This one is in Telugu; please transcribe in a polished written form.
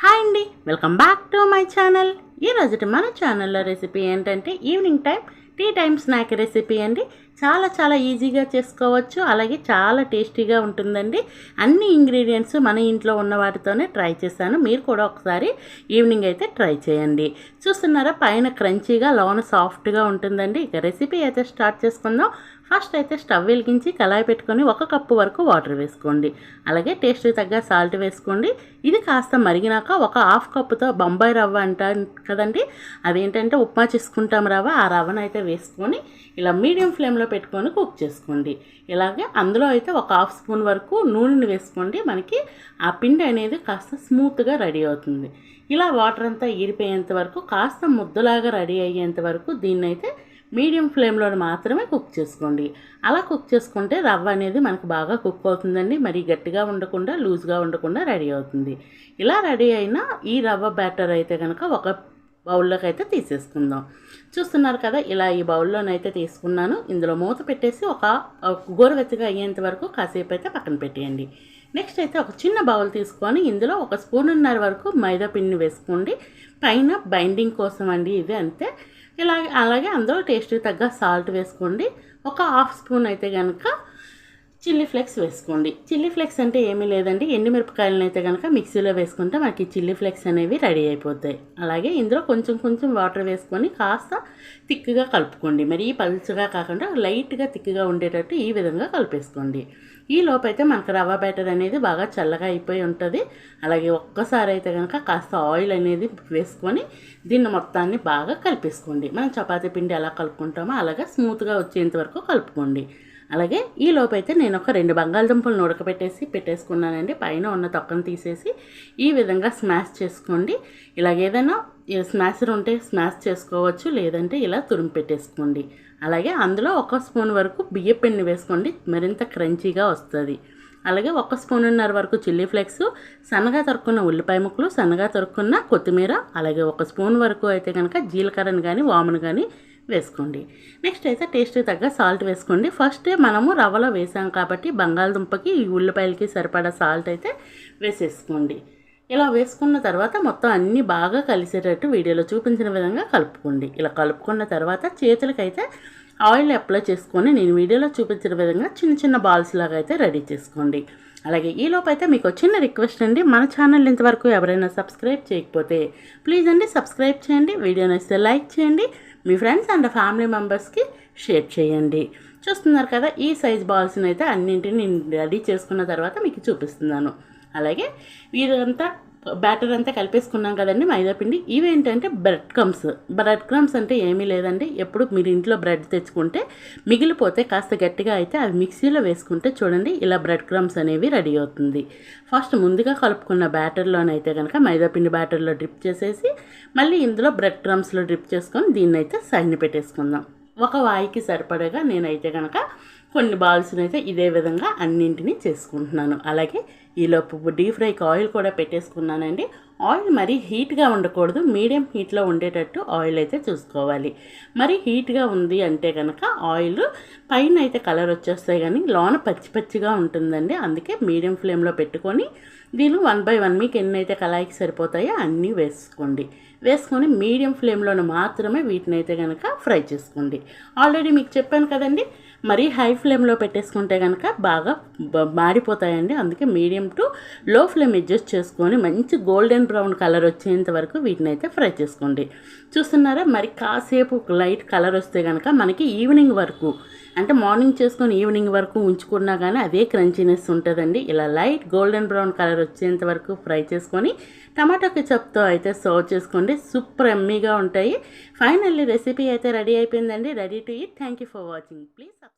హాయ్ అండి, welcome back to my channel. ఈరోజు మన ఛానల్లో రెసిపీ ఏంటంటే evening time tea time snack recipe అండి. చాలా ఈజీగా చేసుకోవచ్చు, అలాగే చాలా టేస్టీగా ఉంటుందండి. అన్ని ఇంగ్రీడియంట్స్ మన ఇంట్లో ఉన్న వాటితోనే ట్రై చేశాను. మీరు కూడా ఒకసారి ఈవినింగ్ అయితే ట్రై చేయండి. చూస్తున్నారా, పైన క్రంచీగా లోన సాఫ్ట్గా ఉంటుందండి. ఇక రెసిపీ అయితే స్టార్ట్ చేసుకుందాం. ఫస్ట్ అయితే స్టవ్ వెలిగించి కళాయి పెట్టుకొని 1 కప్పు వరకు వాటర్ వేసుకోండి. అలాగే టేస్ట్కి తగ్గ సాల్ట్ వేసుకోండి. ఇది కాస్త మరిగినాక 1/2 కప్పుతో బొంబాయి రవ్వ అంటారు కదండి, అదేంటంటే ఉప్మా చేసుకుంటాం రవ్వ, ఆ రవ్వను అయితే వేసుకొని ఇలా మీడియం ఫ్లేమ్లో పెట్టుకొని కుక్ చేసుకోండి. ఇలాగే అందులో అయితే 1/2 స్పూన్ వరకు నూనెని వేసుకోండి. మనకి ఆ పిండి అనేది కాస్త స్మూత్గా రెడీ అవుతుంది. ఇలా వాటర్ అంతా ఈరిపోయేంత వరకు, కాస్త ముద్దలాగా రెడీ అయ్యేంత వరకు దీన్ని అయితే మీడియం ఫ్లేమ్లో మాత్రమే కుక్ చేసుకోండి. అలా కుక్ చేసుకుంటే రవ్వ అనేది మనకు బాగా కుక్ అవుతుందండి. మరి గట్టిగా ఉండకుండా లూజ్గా ఉండకుండా రెడీ అవుతుంది. ఇలా రెడీ అయిన ఈ రవ్వ బ్యాటర్ అయితే కనుక ఒక బౌల్లోకి అయితే తీసేసుకుందాం. చూస్తున్నారు కదా, ఇలా ఈ బౌల్లోనైతే తీసుకున్నాను. ఇందులో మూత పెట్టేసి ఒక గోరువెచ్చగా అయ్యేంత వరకు కాసేపు అయితే పక్కన పెట్టేయండి. నెక్స్ట్ అయితే ఒక చిన్న బౌల్ తీసుకొని ఇందులో 1.5 స్పూన్ వరకు మైదా పిండిని వేసుకోండి. పైన బైండింగ్ కోసం అండి, ఇది అంతే. అలాగే అందులో టేస్ట్కి తగ్గ సాల్ట్ వేసుకోండి. 1/2 స్పూన్ అయితే కనుక చిల్లీ ఫ్లేక్స్ వేసుకోండి. చిల్లీ ఫ్లేక్స్ అంటే ఏమీ లేదండి, ఎండుమిరపకాయలను అయితే కనుక మిక్సీలో వేసుకుంటే మనకి చిల్లీ ఫ్లేక్స్ అనేవి రెడీ అయిపోతాయి. అలాగే ఇందులో కొంచెం వాటర్ వేసుకొని కాస్త థిక్గా కలుపుకోండి. మరి పలుచగా కాకుండా లైట్గా థిక్గా ఉండేటట్టు ఈ విధంగా కలిపేసుకోండి. ఈ లోపైతే మనకు రవ్వ బ్యాటర్ అనేది బాగా చల్లగా అయిపోయి ఉంటుంది. అలాగే ఒక్కసారి అయితే కనుక కాస్త ఆయిల్ అనేది వేసుకొని దీన్ని మొత్తాన్ని బాగా కలిపేసుకోండి. మనం చపాతీ పిండి ఎలా కలుపుకుంటామో అలాగే స్మూత్గా వచ్చేంత వరకు కలుపుకోండి. అలాగే ఈ లోపైతే నేను ఒక 2 బంగాళదుంపలను పెట్టేసుకున్నానండి. పైన ఉన్న తొక్కను తీసేసి ఈ విధంగా స్మాష్ చేసుకోండి. ఇలాగేదైనా స్మాషర్ ఉంటే స్మాష్ చేసుకోవచ్చు, లేదంటే ఇలా తురిమి పెట్టేసుకోండి. అలాగే అందులో 1 స్పూన్ వరకు బియ్య పిండిని వేసుకోండి, మరింత క్రంచీగా వస్తుంది. అలాగే 1 స్పూన్ వరకు చిల్లీ ఫ్లేక్స్, సన్నగా తరుక్కున్న ఉల్లిపాయ ముక్కలు, సన్నగా తరుక్కున్న కొత్తిమీర, అలాగే 1 స్పూన్ వరకు అయితే కనుక జీలకర్రను కానీ వామును కానీ వేసుకోండి. నెక్స్ట్ అయితే టేస్ట్కి తగ్గ సాల్ట్ వేసుకోండి. ఫస్ట్ మనము రవ్వలో వేసాం కాబట్టి బంగాళదుంపకి ఈ ఉల్లిపాయలకి సరిపడా సాల్ట్ అయితే వేసేసుకోండి. ఇలా వేసుకున్న తర్వాత మొత్తం అన్నీ బాగా కలిసేటట్టు వీడియోలో చూపించిన విధంగా కలుపుకోండి. ఇలా కలుపుకున్న తర్వాత చేతులకైతే ఆయిల్ అప్లై చేసుకొని నేను వీడియోలో చూపించిన విధంగా చిన్న బాల్స్ లాగా అయితే రెడీ చేసుకోండి. అలాగే ఈలోపు అయితే మీకు చిన్న రిక్వెస్ట్ అండి, మన ఛానల్ ఇంతవరకు ఎవరైనా సబ్స్క్రైబ్ చేయకపోతే ప్లీజ్ అండి సబ్స్క్రైబ్ చేయండి. వీడియోని ఇస్తే లైక్ చేయండి, మీ ఫ్రెండ్స్ అండ్ ఫ్యామిలీ మెంబర్స్కి షేర్ చేయండి. చూస్తున్నారు కదా, ఈ సైజ్ బాల్స్ని అయితే అన్నింటిని రెడీ చేసుకున్న తర్వాత మీకు చూపిస్తున్నాను. అలాగే ఇదంతా బ్యాటర్ అంతా కలిపేసుకున్నాం కదండి మైదా పిండి. ఇవేంటంటే బ్రెడ్ క్రమ్స్ అంటే ఏమీ లేదండి. ఎప్పుడు మీరు ఇంట్లో బ్రెడ్ తెచ్చుకుంటే మిగిలిపోతే కాస్త గట్టిగా అయితే అవి మిక్సీలో వేసుకుంటే చూడండి ఇలా బ్రెడ్ క్రమ్స్ అనేవి రెడీ అవుతుంది. ఫస్ట్ ముందుగా కలుపుకున్న బ్యాటర్లోనైతే కనుక మైదా పిండి బ్యాటర్లో డ్రిప్ చేసేసి మళ్ళీ ఇందులో బ్రెడ్ క్రమ్స్లో డ్రిప్ చేసుకొని దీన్ని అయితే సైడ్ని పెట్టేసుకుందాం. ఒక వాయికి సరిపడగా నేనైతే కనుక కొన్ని బాల్స్ని అయితే ఇదే విధంగా అన్నింటినీ చేసుకుంటున్నాను. అలాగే ఈలోపు డీప్ ఫ్రైకి ఆయిల్ కూడా పెట్టేసుకున్నానండి. ఆయిల్ మరీ హీట్గా ఉండకూడదు, మీడియం హీట్లో ఉండేటట్టు ఆయిల్ అయితే చూసుకోవాలి. మరి హీట్గా ఉంది అంటే కనుక ఆయిల్ పైన అయితే కలర్ వచ్చేస్తాయి కానీ లోన పచ్చిగా ఉంటుందండి. అందుకే మీడియం ఫ్లేమ్లో పెట్టుకొని దీన్ని 1 by 1 మీకు ఎన్నైతే కళాయికి సరిపోతాయో అన్నీ వేసుకొని మీడియం ఫ్లేమ్లోనే మాత్రమే వీటిని అయితే కనుక ఫ్రై చేసుకోండి. ఆల్రెడీ మీకు చెప్పాను కదండి, మరీ హై ఫ్లేమ్లో పెట్టేసుకుంటే కనుక బాగా మాడిపోతాయండి. అందుకే మీడియం టు లో ఫ్లేమ్ అడ్జస్ట్ చేసుకొని మంచి గోల్డెన్ బ్రౌన్ కలర్ వచ్చేంత వరకు వీటిని అయితే ఫ్రై చేసుకోండి. చూస్తున్నారా, మరి కాసేపు లైట్ కలర్ వస్తే కనుక మనకి ఈవినింగ్ వరకు, అంటే మార్నింగ్ చేసుకొని ఈవినింగ్ వరకు ఉంచుకున్నా కానీ అదే క్రంచీనెస్ ఉంటుందండి. ఇలా లైట్ గోల్డెన్ బ్రౌన్ కలర్ వచ్చేంత వరకు ఫ్రై చేసుకొని టమాటో కెచప్తో అయితే సర్వ్ చేసుకోండి. సూపర్ ఎమ్మీగా ఉంటాయి. ఫైనల్లీ రెసిపీ అయితే రెడీ అయిపోయిందండి. Ready to eat. Thank you for watching. Please